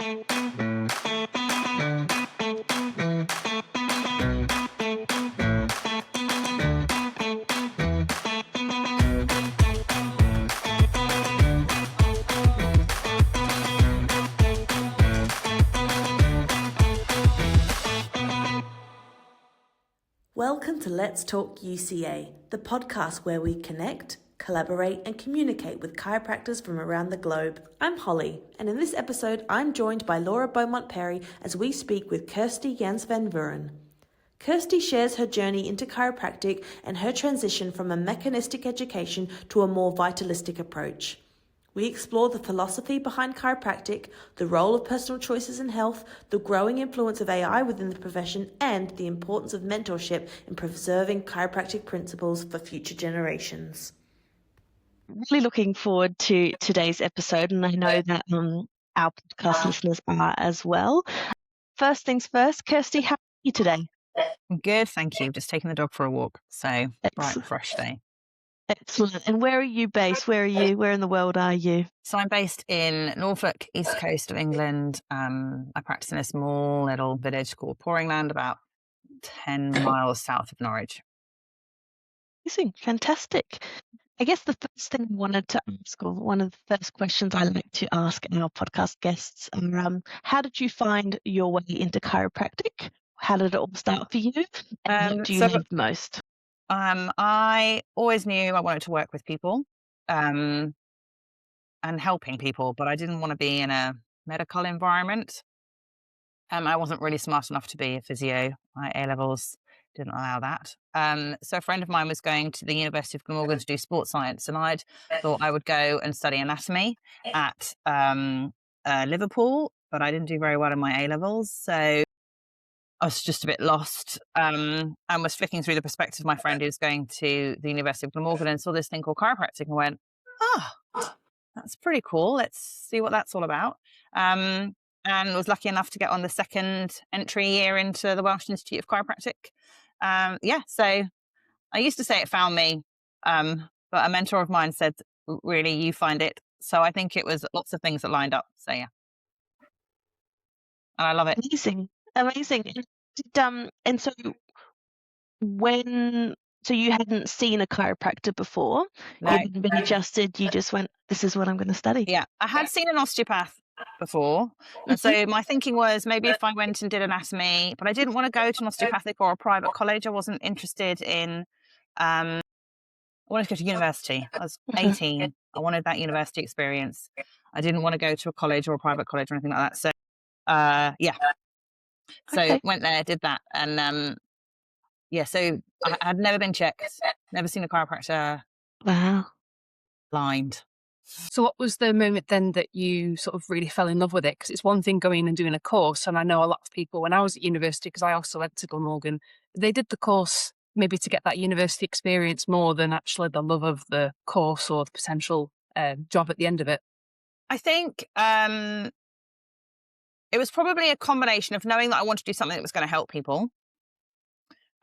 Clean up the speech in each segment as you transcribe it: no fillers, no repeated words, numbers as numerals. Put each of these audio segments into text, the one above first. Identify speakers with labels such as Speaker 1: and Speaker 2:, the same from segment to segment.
Speaker 1: Welcome to Let's Talk UCA, the podcast where we connect, collaborate and communicate with chiropractors from around the globe. I'm Holly, and in this episode I'm joined by Laura Beaumont-Perry as we speak with Kirsti Janse Van Vuuren. Kirsti shares her journey into chiropractic and her transition from a mechanistic education to a more vitalistic approach. We explore the philosophy behind chiropractic, the role of personal choices in health, the growing influence of AI within the profession, and the importance of mentorship in preserving chiropractic principles for future generations. Really looking forward to today's episode, and I know that our podcast listeners are as well. First things first, Kirsti, how are you today?
Speaker 2: I'm good, thank you. Just taking the dog for a walk, so bright and fresh day.
Speaker 1: Excellent. And where are you based? Where in the world are you?
Speaker 2: So I'm based in Norfolk, east coast of England. I practice in a small little village called Poringland, about 10 miles south of Norwich.
Speaker 1: Amazing. Fantastic. I guess the first thing I wanted to ask, or one of the first questions I like to ask our podcast guests, are how did you find your way into chiropractic? How did it all start for you? And what do you love most?
Speaker 2: I always knew I wanted to work with people and helping people, but I didn't want to be in a medical environment. I wasn't really smart enough to be a physio. My A-levels didn't allow that. So a friend of mine was going to the University of Glamorgan to do sports science, and I'd thought I would go and study anatomy at Liverpool, but I didn't do very well in my A-levels. So I was just a bit lost and was flicking through the prospectus of my friend who's going to the University of Glamorgan and saw this thing called chiropractic and went, that's pretty cool. Let's see what that's all about. And was lucky enough to get on the second entry year into the Welsh Institute of Chiropractic. So I used to say it found me, but a mentor of mine said, really, you find it. So I think it was lots of things that lined up. So yeah. And I love it.
Speaker 1: Amazing. And so so you hadn't seen a chiropractor before?
Speaker 2: No.
Speaker 1: You hadn't been adjusted, you just went, this is what I'm going to study?
Speaker 2: Yeah, I had seen an osteopath before. And so my thinking was maybe if I went and did anatomy, but I didn't want to go to an osteopathic or a private college. I wasn't interested in, I wanted to go to university. I was 18. I wanted that university experience. I didn't want to go to a college or a private college or anything like that. So, So went there, did that. And so I had never been checked, never seen a chiropractor.
Speaker 1: Wow.
Speaker 2: Blind.
Speaker 3: So what was the moment then that you sort of really fell in love with it? Because it's one thing going and doing a course. And I know a lot of people, when I was at university, because I also went to Glamorgan, they did the course maybe to get that university experience more than actually the love of the course or the potential job at the end of it.
Speaker 2: I think it was probably a combination of knowing that I wanted to do something that was going to help people,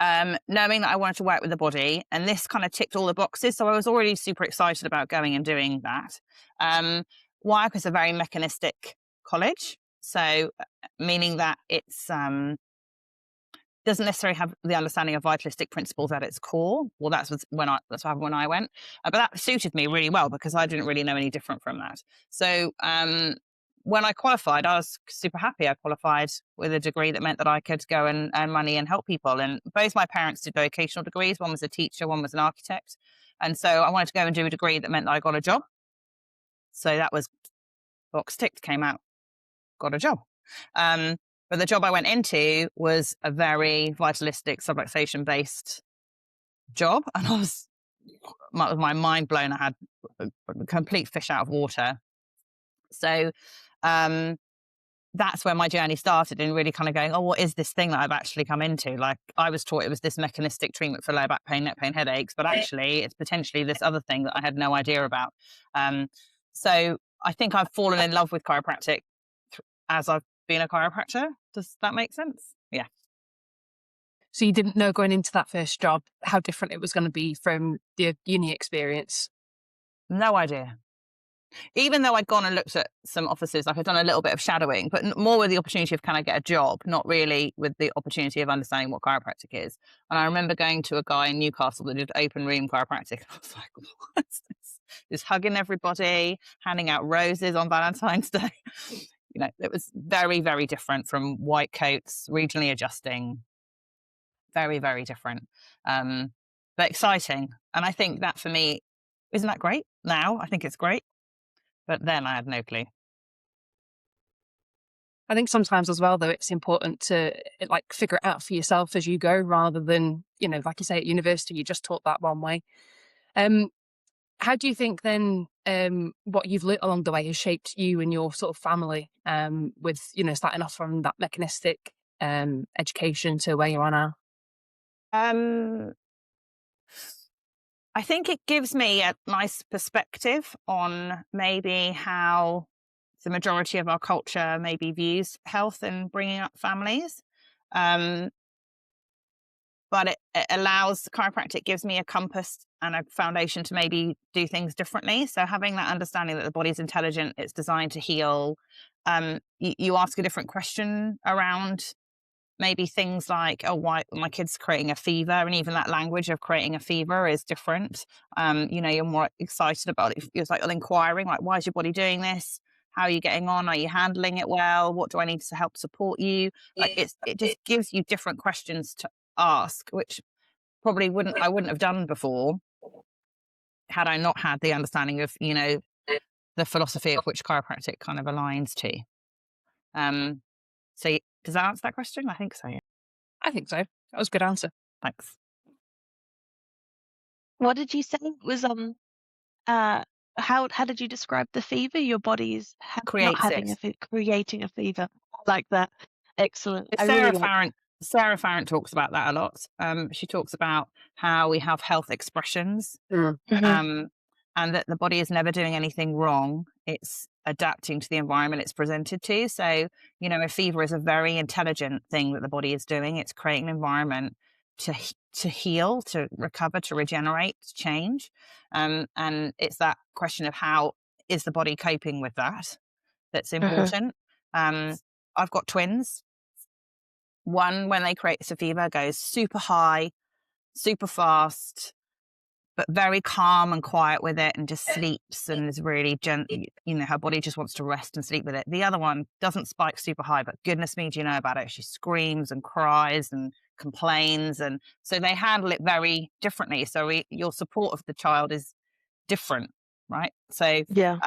Speaker 2: knowing that I wanted to work with the body, and this kind of ticked all the boxes. So I was already super excited about going and doing that. Why? Because it's a very mechanistic college. So meaning that it's doesn't necessarily have the understanding of vitalistic principles at its core. Well, that's what happened when I went. But that suited me really well because I didn't really know any different from that. So when I qualified, I was super happy. I qualified with a degree that meant that I could go and earn money and help people. And both my parents did vocational degrees. One was a teacher, one was an architect. And so I wanted to go and do a degree that meant that I got a job. So that was box ticked, came out, got a job. But the job I went into was a very vitalistic, subluxation-based job. And I was, my mind blown. I had a complete fish out of water. So that's where my journey started, in really kind of going, what is this thing that I've actually come into? Like, I was taught it was this mechanistic treatment for lower back pain, neck pain, headaches, but actually it's potentially this other thing that I had no idea about. So I think I've fallen in love with chiropractic as I've been a chiropractor. Does that make sense? Yeah.
Speaker 3: So you didn't know going into that first job how different it was going to be from the uni experience?
Speaker 2: No idea. even though I'd gone and looked at some offices, like I'd done a little bit of shadowing, but more with the opportunity of can I get a job, not really with the opportunity of understanding what chiropractic is. And I remember going to a guy in Newcastle that did open room chiropractic. I was like, what is this? Just hugging everybody, handing out roses on Valentine's Day. It was very, very different from white coats, regionally adjusting. Very, very different. But exciting. And I think that for me, isn't that great? Now I think it's great. But then I had no clue.
Speaker 3: I think sometimes as well, though, it's important to figure it out for yourself as you go, rather than, like you say, at university, you just taught that one way. How do you think then what you've learnt along the way has shaped you and your sort of family with, starting off from that mechanistic education to where you are now?
Speaker 2: I think it gives me a nice perspective on maybe how the majority of our culture maybe views health and bringing up families. But it allows, chiropractic gives me a compass and a foundation to maybe do things differently. So having that understanding that the body's intelligent, it's designed to heal. You ask a different question around maybe things like, oh, why my kid's creating a fever, and even that language of creating a fever is different. You're more excited about it. It's like inquiring, like, why is your body doing this? How are you getting on? Are you handling it well? What do I need to help support you? Like it just gives you different questions to ask, which probably I wouldn't have done before had I not had the understanding of, the philosophy of which chiropractic kind of aligns to. So does that answer that question? I think so. Yeah.
Speaker 3: I think so. That was a good answer.
Speaker 2: Thanks.
Speaker 4: What did you say was how did you describe the fever? Your body's not having creating a fever. I like that. Excellent.
Speaker 2: Sarah Farrant talks about that a lot. She talks about how we have health expressions,
Speaker 4: Mm-hmm.
Speaker 2: and that the body is never doing anything wrong. It's adapting to the environment it's presented to. So, a fever is a very intelligent thing that the body is doing. It's creating an environment to heal, to recover, to regenerate, to change. And it's that question of how is the body coping with that that's important. I've got twins. One, when they create a fever, goes super high, super fast, but very calm and quiet with it, and just sleeps and is really her body just wants to rest and sleep with it. The other one doesn't spike super high, but goodness me, do you know about it? She screams and cries and complains. And so they handle it very differently. So your support of the child is different, right? So,
Speaker 4: yeah.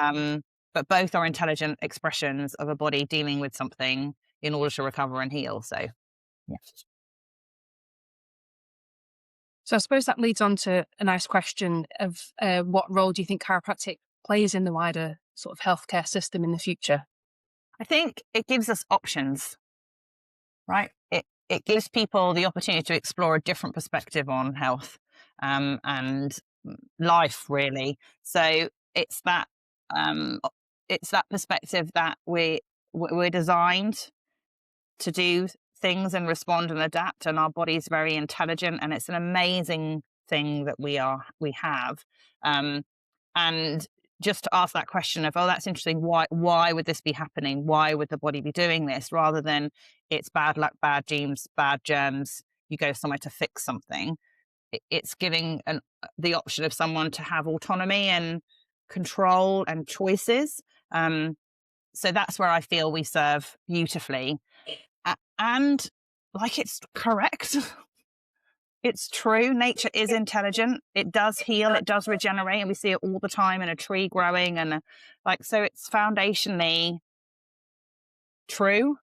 Speaker 2: But both are intelligent expressions of a body dealing with something in order to recover and heal. So, yeah.
Speaker 3: So I suppose that leads on to a nice question of what role do you think chiropractic plays in the wider sort of healthcare system in the future?
Speaker 2: I think it gives us options, right? It gives people the opportunity to explore a different perspective on health and life, really. So it's that perspective that we're designed to do things and respond and adapt, and our body's very intelligent, and it's an amazing thing that we have. And just to ask that question of, oh, that's interesting, why would this be happening? Why would the body be doing this? Rather than it's bad luck, bad genes, bad germs, you go somewhere to fix something. It's giving the option of someone to have autonomy and control and choices. So that's where I feel we serve beautifully. And like, it's correct. It's true. Nature is intelligent. It does heal. It does regenerate. And we see it all the time in a tree growing. And so it's foundationally true.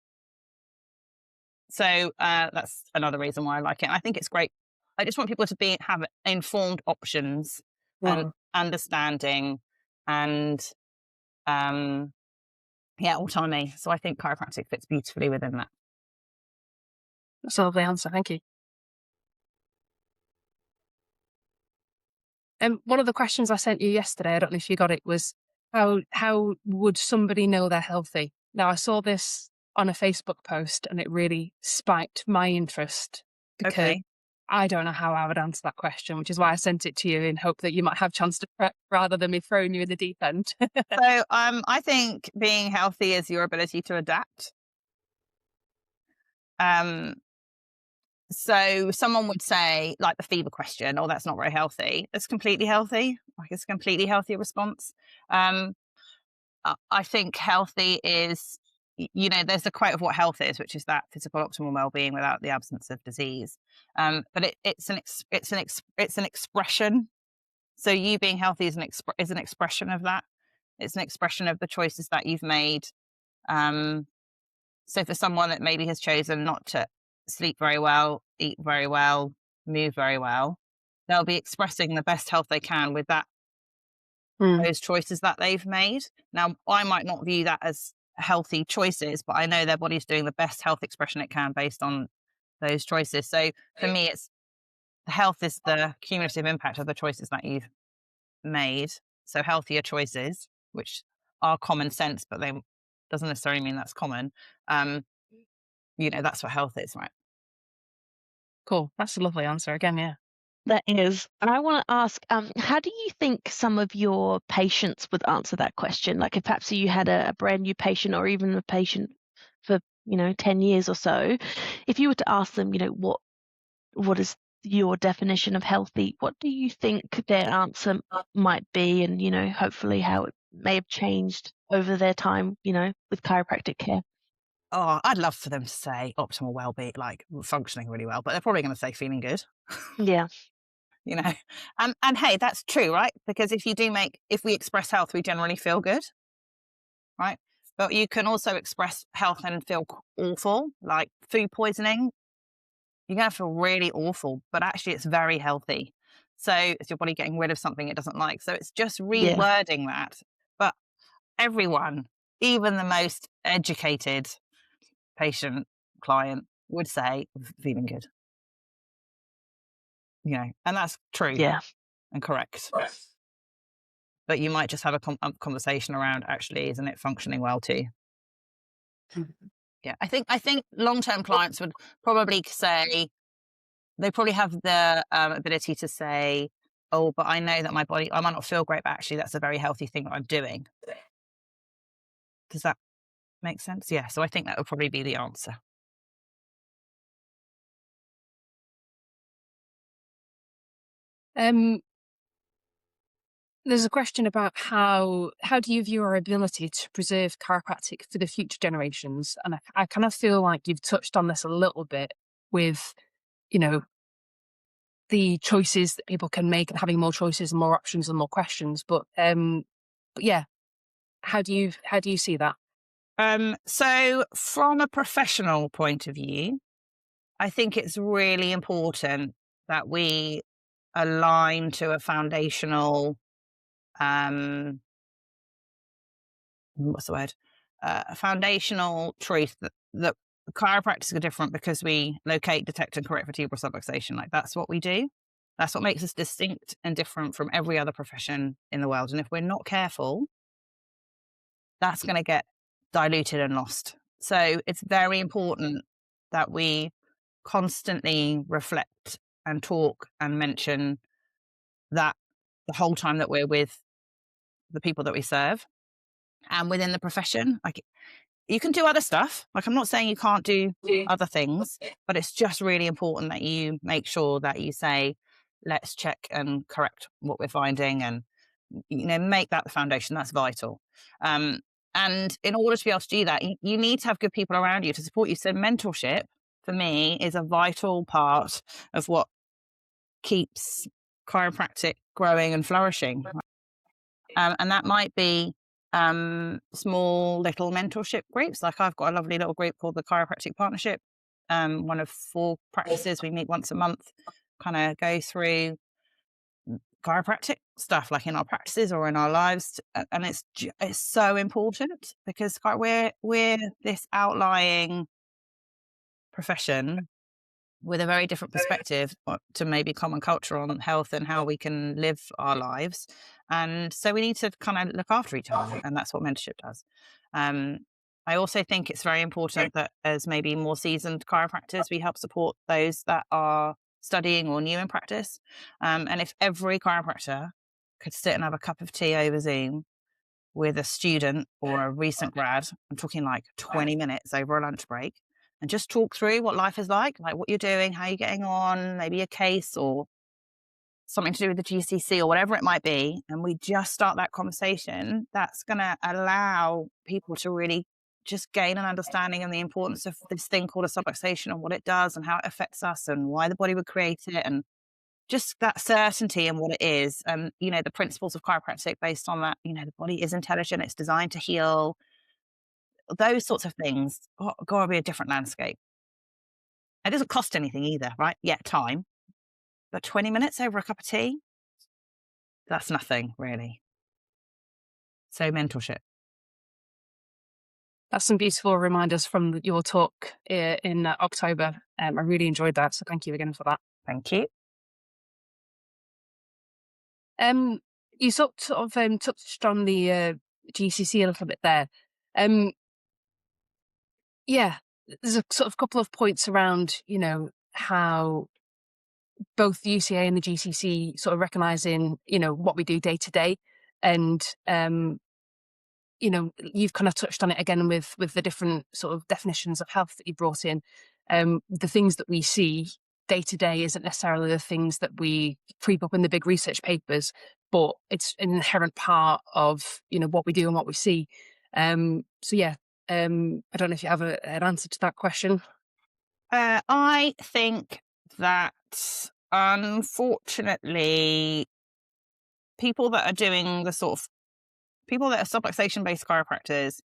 Speaker 2: So that's another reason why I like it. And I think it's great. I just want people to have informed options and understanding and autonomy. So I think chiropractic fits beautifully within that.
Speaker 3: That's a lovely answer. Thank you. One of the questions I sent you yesterday, I don't know if you got it, was how would somebody know they're healthy? Now, I saw this on a Facebook post and it really spiked my interest because I don't know how I would answer that question, which is why I sent it to you in hope that you might have a chance to prep rather than me throwing you in the deep end.
Speaker 2: So I think being healthy is your ability to adapt. So someone would say, like the fever question, oh, that's not very healthy. It's completely healthy. Like, it's a completely healthy response. I think healthy is, there's a quote of what health is, which is that physical optimal well-being without the absence of disease. But it's an expression. So you being healthy is an expression of that. It's an expression of the choices that you've made. So for someone that maybe has chosen not to sleep very well, eat very well, move very well, they'll be expressing the best health they can with those choices that they've made. Now, I might not view that as healthy choices, but I know their body's doing the best health expression it can based on those choices. So for me, health is the cumulative impact of the choices that you've made. So healthier choices, which are common sense, but they doesn't necessarily mean that's common. That's what health is, right?
Speaker 3: Cool. That's a lovely answer again. Yeah.
Speaker 4: That is. I want to ask, how do you think some of your patients would answer that question? Like if perhaps you had a brand new patient or even a patient for, 10 years or so, if you were to ask them, what is your definition of healthy, what do you think their answer might be? And, hopefully how it may have changed over their time, with chiropractic care.
Speaker 2: Oh, I'd love for them to say optimal well-being, like functioning really well, but they're probably going to say feeling good.
Speaker 4: Yeah.
Speaker 2: And hey, that's true, right? Because if we express health, we generally feel good, right? But you can also express health and feel awful, like food poisoning. You're going to feel really awful, but actually it's very healthy. So it's your body getting rid of something it doesn't like. So it's just rewording that. But everyone, even the most educated patient, client, would say feeling good. And that's true and correct. But you might just have a conversation around, actually, isn't it functioning well too? Yeah, I think long-term clients would probably say, they probably have the ability to say, oh, but I know that my body, I might not feel great, but actually that's a very healthy thing that I'm doing. Does that make sense? Yeah, so I think that would probably be the answer.
Speaker 3: There's a question about how do you view our ability to preserve chiropractic for the future generations? And I kind of feel like you've touched on this a little bit with, the choices that people can make and having more choices and more options and more questions. But yeah, how do you see that?
Speaker 2: So from a professional point of view, I think it's really important that we align to a foundational, a foundational truth that chiropractors are different because we locate, detect, and correct vertebral subluxation. Like, that's what we do. That's what makes us distinct and different from every other profession in the world. And if we're not careful, that's going to get diluted and lost. So it's very important that we constantly reflect and talk and mention that the whole time that we're with the people that we serve and within the profession. Like, you can do other stuff. Like, I'm not saying you can't do other things, but it's just really important that you make sure that you say, let's check and correct what we're finding, and make that the foundation. That's vital. And in order to be able to do that, you need to have good people around you to support you. So mentorship, for me, is a vital part of what keeps chiropractic growing and flourishing. And that might be small little mentorship groups. Like, I've got a lovely little group called the Chiropractic Partnership. One of 4 practices. We meet once a month, kind of go through chiropractic stuff, like in our practices or in our lives, and it's so important because we're this outlying profession with a very different perspective to maybe common culture on health and how we can live our lives, and so we need to kind of look after each other, and that's what mentorship does. I also think it's very important that as maybe more seasoned chiropractors, we help support those that are studying or new in practice. And if every chiropractor could sit and have a cup of tea over Zoom with a student or a recent grad, I'm talking like 20 minutes over a lunch break, and just talk through what life is like what you're doing, how you're getting on, maybe a case or something to do with the GCC or whatever it might be, and we just start that conversation, that's going to allow people to really just gain an understanding of the importance of this thing called a subluxation and what it does and how it affects us and why the body would create it, and just that certainty in what it is. And, the principles of chiropractic based on that, the body is intelligent, it's designed to heal, those sorts of things. Got to be a different landscape. It doesn't cost anything either, right? Yeah, time. But 20 minutes over a cup of tea, that's nothing really. So mentorship.
Speaker 3: That's some beautiful reminders from your talk in October. I really enjoyed that. So thank you again for that.
Speaker 2: Thank you.
Speaker 3: You sort of touched on the GCC a little bit there. Yeah, there's a sort of couple of points around, how both the UCA and the GCC sort of recognizing, what we do day to day. And, you've kind of touched on it again with the different sort of definitions of health that you brought in. The things that we see day to day isn't necessarily the things that we creep up in the big research papers, but it's an inherent part of, what we do and what we see. So yeah, I don't know if you have an answer to that question.
Speaker 2: I think that unfortunately, people that are doing people that are subluxation based chiropractors,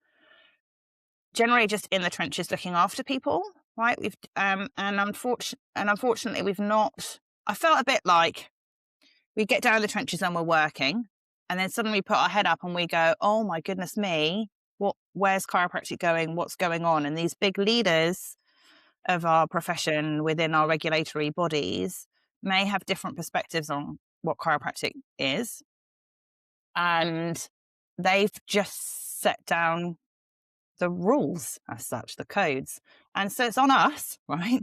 Speaker 2: generally just in the trenches looking after people, right? We've and unfortunately we've not. I felt a bit like we get down the trenches and we're working, and then suddenly we put our head up and we go, "Oh my goodness me, where's chiropractic going? What's going on?" And these big leaders of our profession within our regulatory bodies may have different perspectives on what chiropractic is, and they've just set down the rules as such, the codes. And so it's on us, right,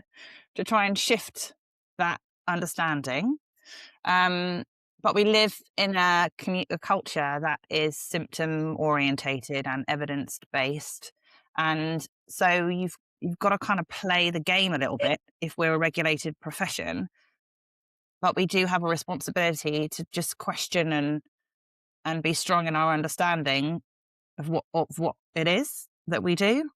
Speaker 2: to try and shift that understanding. But we live in a culture that is symptom orientated and evidence based. And so you've got to kind of play the game a little bit if we're a regulated profession. But we do have a responsibility to just question and be strong in our understanding of what it is that we do.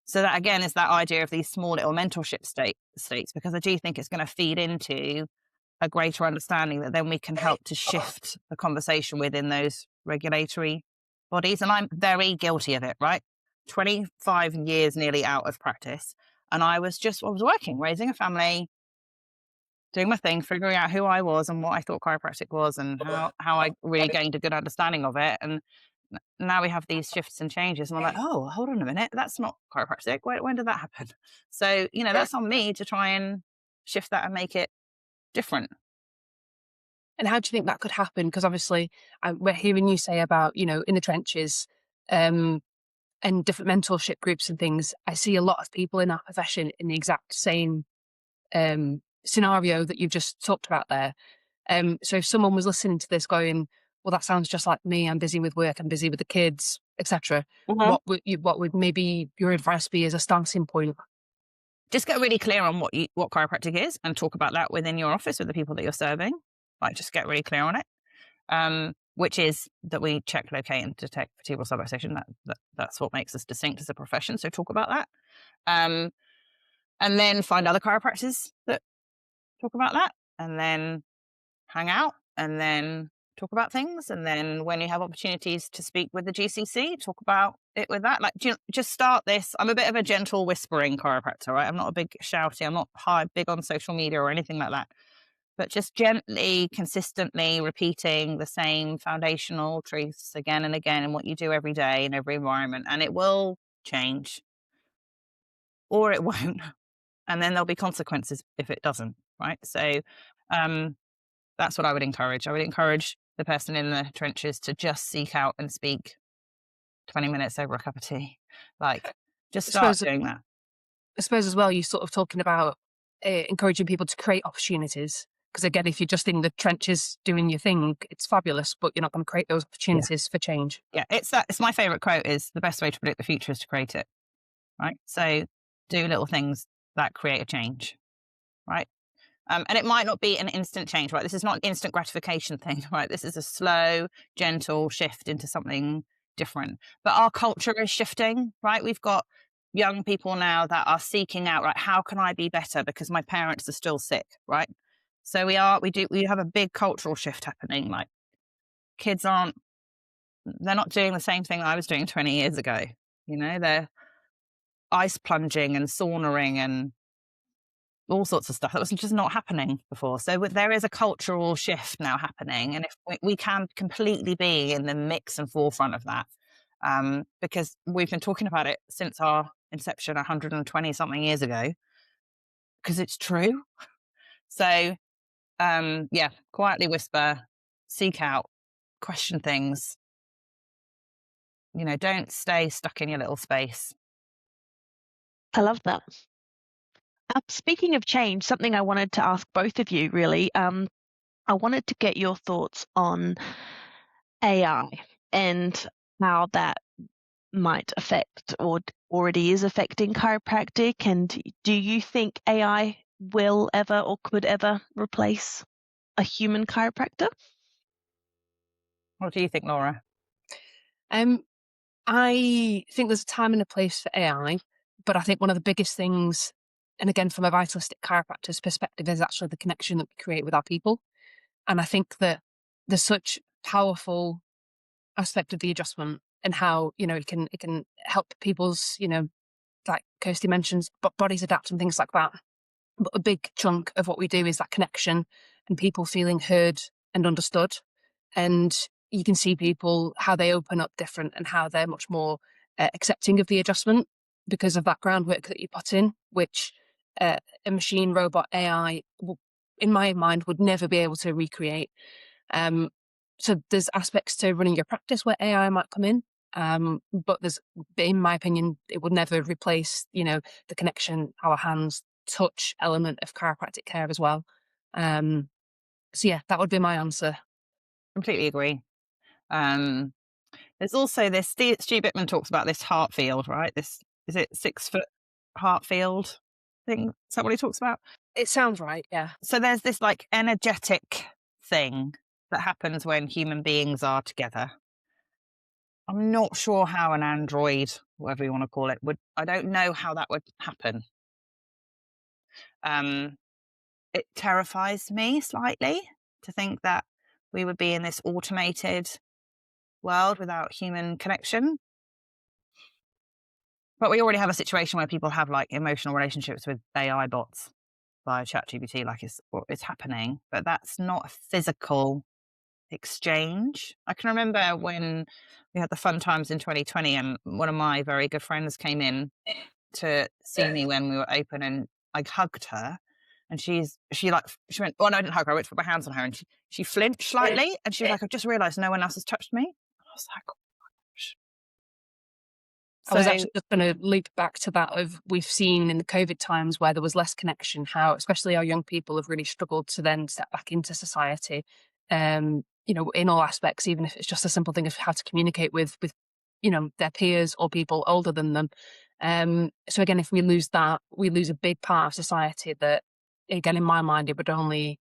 Speaker 2: So that again is that idea of these small little mentorship states, because I do think it's going to feed into a greater understanding that then we can help to shift the conversation within those regulatory bodies. And I'm very guilty of it, right? 25 years nearly out of practice. And I was working, raising a family, doing my thing, figuring out who I was and what I thought chiropractic was and how I really gained a good understanding of it. And now we have these shifts and changes, and I'm like, oh, hold on a minute, that's not chiropractic. When did that happen? So, that's on me to try and shift that and make it different.
Speaker 3: And how do you think that could happen? Because obviously we're hearing you say about, in the trenches and different mentorship groups and things. I see a lot of people in our profession in the exact same scenario that you've just talked about there. So if someone was listening to this going, well, that sounds just like me, I'm busy with work, I'm busy with the kids, etc. What would maybe your advice be as a starting point?
Speaker 2: Just get really clear on what chiropractic is and talk about that within your office with the people that you're serving. Like, just get really clear on it, which is that we check, locate, and detect vertebral subluxation. That's what makes us distinct as a profession. So talk about that, and then find other chiropractors that talk about that, and then hang out, and then talk about things. And then when you have opportunities to speak with the GCC, talk about it with that. Like, just start this. I'm a bit of a gentle whispering chiropractor, right? I'm not a big shouty. I'm not big on social media or anything like that. But just gently, consistently repeating the same foundational truths again and again in what you do every day in every environment. And it will change, or it won't. And then there'll be consequences if it doesn't, right? So that's what I would encourage. I would encourage the person in the trenches to just seek out and speak 20 minutes over a cup of tea. Like, just start doing that.
Speaker 3: I suppose as well, you're sort of talking about encouraging people to create opportunities. Because again, if you're just in the trenches doing your thing, it's fabulous, but you're not going to create those opportunities for change.
Speaker 2: Yeah, it's my favorite quote is the best way to predict the future is to create it. Right. So do little things that create a change. Right. And it might not be an instant change, right? This is not an instant gratification thing, right? This is a slow, gentle shift into something different. But our culture is shifting, right? We've got young people now that are seeking out, right? How can I be better because my parents are still sick, right? So we have a big cultural shift happening. Like kids they're not doing the same thing that I was doing 20 years ago. You know, they're ice plunging and saunaing and all sorts of stuff that was just not happening before. So there is a cultural shift now happening, and if we can completely be in the mix and forefront of that, because we've been talking about it since our inception 120 something years ago, because it's true. So quietly whisper, seek out, question things. You know, don't stay stuck in your little space.
Speaker 4: I love that. Speaking of change, something I wanted to ask both of you really, I wanted to get your thoughts on AI and how that might affect or already is affecting chiropractic. And do you think AI will ever or could ever replace a human chiropractor?
Speaker 2: What do you think, Laura?
Speaker 3: I think there's a time and a place for AI, but I think one of the biggest things, and again, from a vitalistic chiropractor's perspective, is actually the connection that we create with our people. And I think that there's such powerful aspect of the adjustment and how, you know, it can help people's, you know, like Kirsti mentions, bodies adapt and things like that. But a big chunk of what we do is that connection and people feeling heard and understood. And you can see people, how they open up different and how they're much more accepting of the adjustment because of that groundwork that you put in, which a machine, robot, AI, in my mind, would never be able to recreate. So there's aspects to running your practice where AI might come in. But in my opinion, it would never replace, you know, the connection, our hands, touch element of chiropractic care as well. So yeah, that would be my answer.
Speaker 2: Completely agree. There's also this, Stu Bittman talks about this heart field, right? This, is it 6 foot heart field thing? Is that what he talks about?
Speaker 3: It sounds right, yeah.
Speaker 2: So there's this like energetic thing that happens when human beings are together. I'm not sure how an android, whatever you want to call it, I don't know how that would happen. It terrifies me slightly to think that we would be in this automated world without human connection. But we already have a situation where people have like emotional relationships with AI bots via ChatGPT, like it's happening, but that's not a physical exchange. I can remember when we had the fun times in 2020 and one of my very good friends came in to see me when we were open and I hugged her and she went, well, no, I didn't hug her. I went to put my hands on her and she flinched slightly and she was like, I've just realized no one else has touched me. And I was like, oh my gosh.
Speaker 3: I was actually just going to loop back to that of we've seen in the COVID times where there was less connection, how especially our young people have really struggled to then step back into society, you know, in all aspects, even if it's just a simple thing of how to communicate with, you know, their peers or people older than them. So again, if we lose that, we lose a big part of society that, again, in my mind, it would only,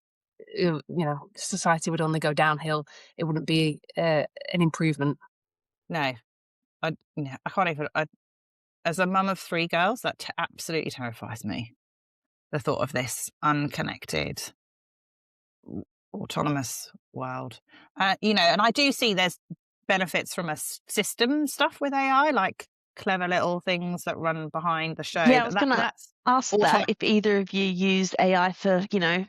Speaker 3: you know, society would only go downhill. It wouldn't be an improvement.
Speaker 2: No. I can't even. As a mum of 3 girls, that absolutely terrifies me. The thought of this unconnected, autonomous world. You know, and I do see there's benefits from a system stuff with AI, like clever little things that run behind the show.
Speaker 4: Yeah, I was going to ask that if either of you use AI for, you know,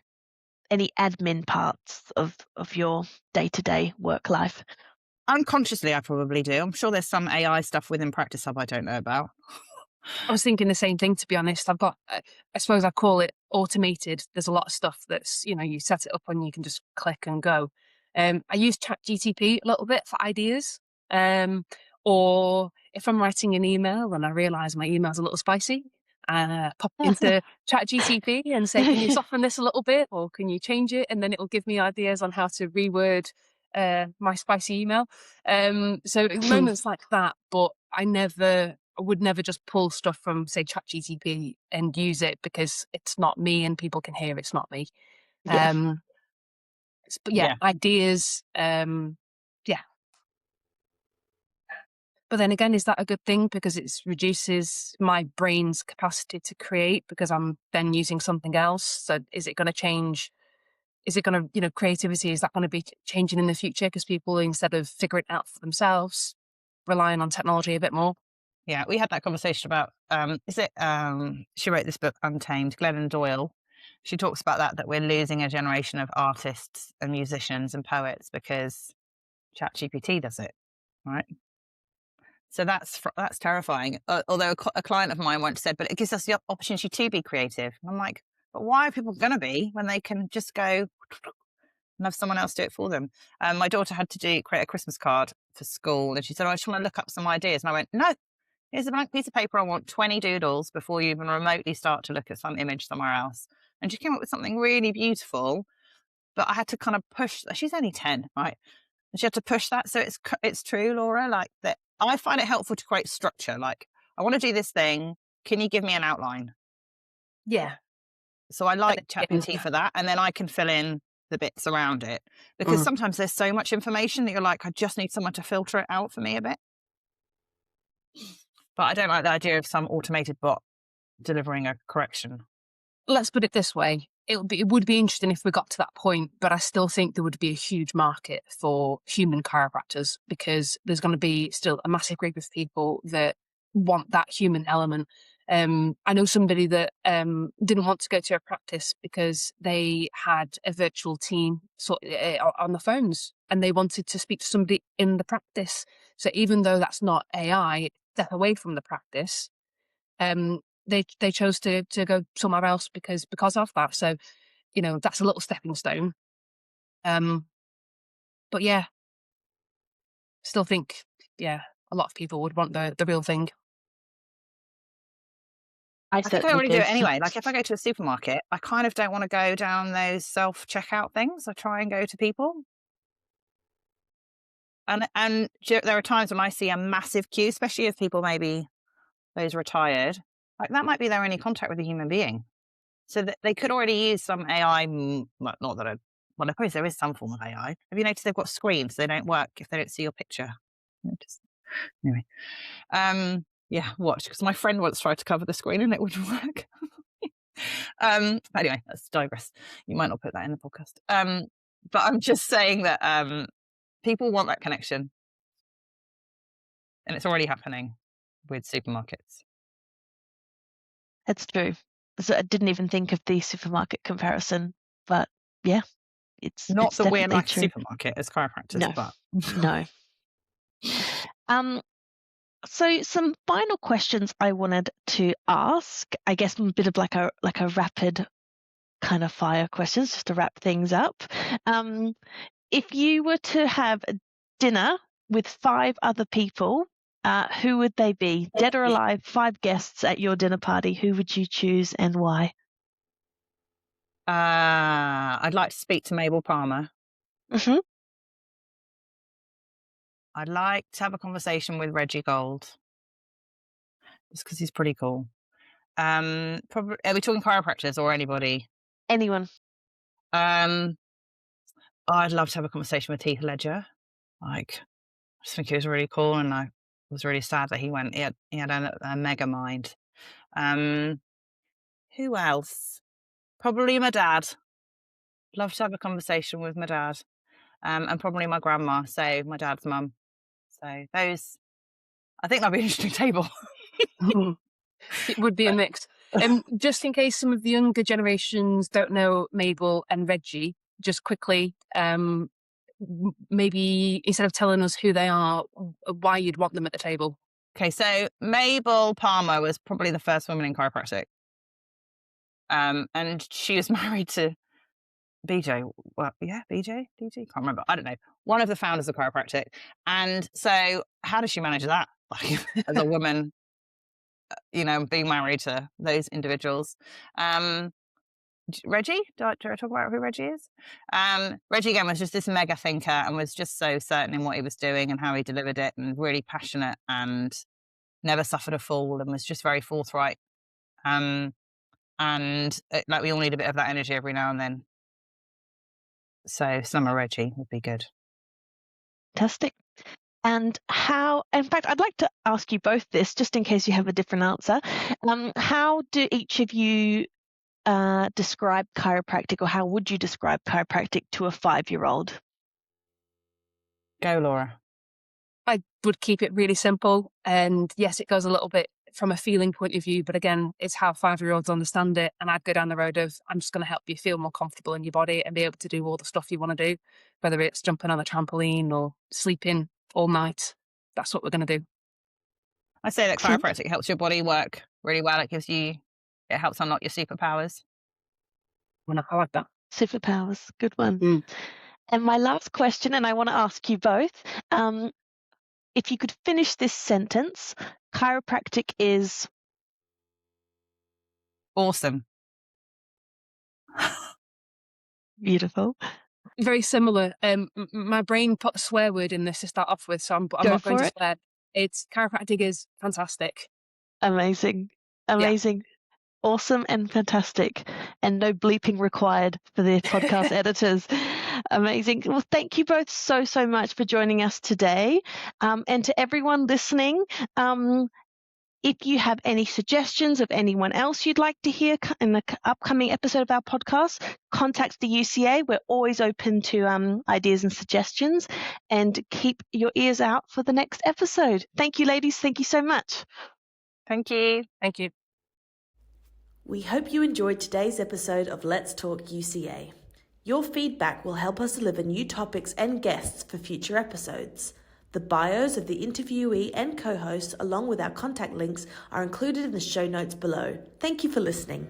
Speaker 4: any admin parts of your day-to-day work life.
Speaker 2: Unconsciously, I probably do. I'm sure there's some AI stuff within Practice Hub I don't know about.
Speaker 3: I was thinking the same thing, to be honest. I've got, I suppose I call it automated. There's a lot of stuff that's, you know, you set it up and you can just click and go. I use ChatGPT a little bit for ideas. Or if I'm writing an email and I realise my email's a little spicy, pop into ChatGPT and say, can you soften this a little bit, or can you change it? And then it'll give me ideas on how to reword my spicy email. So moments like that, but I would never just pull stuff from, say, ChatGPT and use it, because it's not me and people can hear it's not me.
Speaker 4: Yeah.
Speaker 3: But ideas, yeah. But then again, is that a good thing? Because it reduces my brain's capacity to create, because I'm then using something else. So is it going to change? Is it going to, creativity, is that going to be changing in the future? Because people, instead of figuring it out for themselves, relying on technology a bit more.
Speaker 2: Yeah, we had that conversation about, she wrote this book, Untamed, Glennon Doyle. She talks about that we're losing a generation of artists and musicians and poets because ChatGPT does it, right? So that's terrifying. Although a client of mine once said, but it gives us the opportunity to be creative. And I'm like, but why are people going to be when they can just go and have someone else do it for them? My daughter had to create a Christmas card for school, and she said, I just want to look up some ideas. And I went, no, here's a blank piece of paper. I want 20 doodles before you even remotely start to look at some image somewhere else. And she came up with something really beautiful, but I had to kind of push. She's only 10, right? And she had to push that. So it's true, Laura, like that. I find it helpful to create structure. Like, I want to do this thing. Can you give me an outline?
Speaker 3: Yeah.
Speaker 2: So I like ChatGPT for that. And then I can fill in the bits around it, because sometimes there's so much information that you're like, I just need someone to filter it out for me a bit. But I don't like the idea of some automated bot delivering a correction.
Speaker 3: Let's put it this way. It would be interesting if we got to that point, but I still think there would be a huge market for human chiropractors, because there's going to be still a massive group of people that want that human element. I know somebody that didn't want to go to a practice because they had a virtual team on the phones, and they wanted to speak to somebody in the practice. So even though that's not AI, step away from the practice, they chose to go somewhere else because of that. So, that's a little stepping stone. But yeah, still think, a lot of people would want the real thing.
Speaker 2: I think I already do it anyway. Like, if I go to a supermarket, I kind of don't want to go down those self-checkout things. I try and go to people. And there are times when I see a massive queue, especially if people, maybe those retired, like that might be their only contact with a human being. So that they could already use some AI. Not that I suppose there is some form of AI. Have you noticed they've got screens? They don't work if they don't see your picture. Anyway, watch, because my friend once tried to cover the screen and it wouldn't work. Anyway, let's digress. You might not put that in the podcast. But I'm just saying that people want that connection, and it's already happening with supermarkets.
Speaker 4: That's true. So I didn't even think of the supermarket comparison, but yeah, it's
Speaker 2: not
Speaker 4: it's
Speaker 2: that we're like
Speaker 4: true.
Speaker 2: a supermarket as chiropractors, but
Speaker 4: no. So some final questions I wanted to ask. I guess a bit of like a rapid kind of fire questions, just to wrap things up. If you were to have dinner with 5 other people, who would they be? Dead or alive? 5 guests at your dinner party. Who would you choose and why?
Speaker 2: I'd like to speak to Mabel Palmer.
Speaker 4: Mm-hmm.
Speaker 2: I'd like to have a conversation with Reggie Gold, just because he's pretty cool. Probably, are we talking chiropractors or anybody?
Speaker 4: Anyone.
Speaker 2: I'd love to have a conversation with Heath Ledger. Like, I just think he was really cool, and I was really sad that he went. He had a mega mind. Who else? Probably my dad. Love to have a conversation with my dad, and probably my grandma. So my dad's mum. So those, I think that'd be an interesting table.
Speaker 3: It would be a mix. Just in case some of the younger generations don't know Mabel and Reggie, just quickly, maybe instead of telling us who they are, why you'd want them at the table.
Speaker 2: Okay, so Mabel Palmer was probably the first woman in chiropractic. And she was married to BJ. Well, yeah, BJ? DJ? Can't remember. I don't know. One of the founders of chiropractic. And so how does she manage that? Like, as a woman being married to those individuals. Reggie, do I talk about who Reggie is? Reggie, again, was just this mega thinker and was just so certain in what he was doing and how he delivered it, and really passionate, and never suffered a fall, and was just very forthright. And like, we all need a bit of that energy every now and then. So Summer Reggie would be good.
Speaker 4: Fantastic. And in fact, I'd like to ask you both this, just in case you have a different answer. How do each of you describe chiropractic, or how would you describe chiropractic to a 5-year-old?
Speaker 2: Go, Laura.
Speaker 3: I would keep it really simple. And yes, it goes a little bit from a feeling point of view, but again, it's how 5-year-olds understand it. And I'd go down the road of, I'm just going to help you feel more comfortable in your body and be able to do all the stuff you want to do, whether it's jumping on a trampoline or sleeping all night. That's what we're going to do.
Speaker 2: I say that chiropractic helps your body work really well. It helps unlock your superpowers.
Speaker 3: I like that.
Speaker 4: Superpowers, good one. And my last question, and I want to ask you both, if you could finish this sentence, chiropractic is
Speaker 2: awesome.
Speaker 4: Beautiful.
Speaker 3: Very similar. My brain put a swear word in this to start off with, so I'm not going to swear. It's chiropractic is fantastic.
Speaker 4: Amazing. Yeah. Awesome and fantastic, and no bleeping required for the podcast editors. Amazing. Well, thank you both so much for joining us today. And to everyone listening, if you have any suggestions of anyone else you'd like to hear in the upcoming episode of our podcast, contact the UCA. We're always open to ideas and suggestions, and keep your ears out for the next episode. Thank you, ladies. Thank you so much.
Speaker 2: Thank you.
Speaker 3: Thank you.
Speaker 1: We hope you enjoyed today's episode of Let's Talk UCA. Your feedback will help us deliver new topics and guests for future episodes. The bios of the interviewee and co-hosts, along with our contact links, are included in the show notes below. Thank you for listening.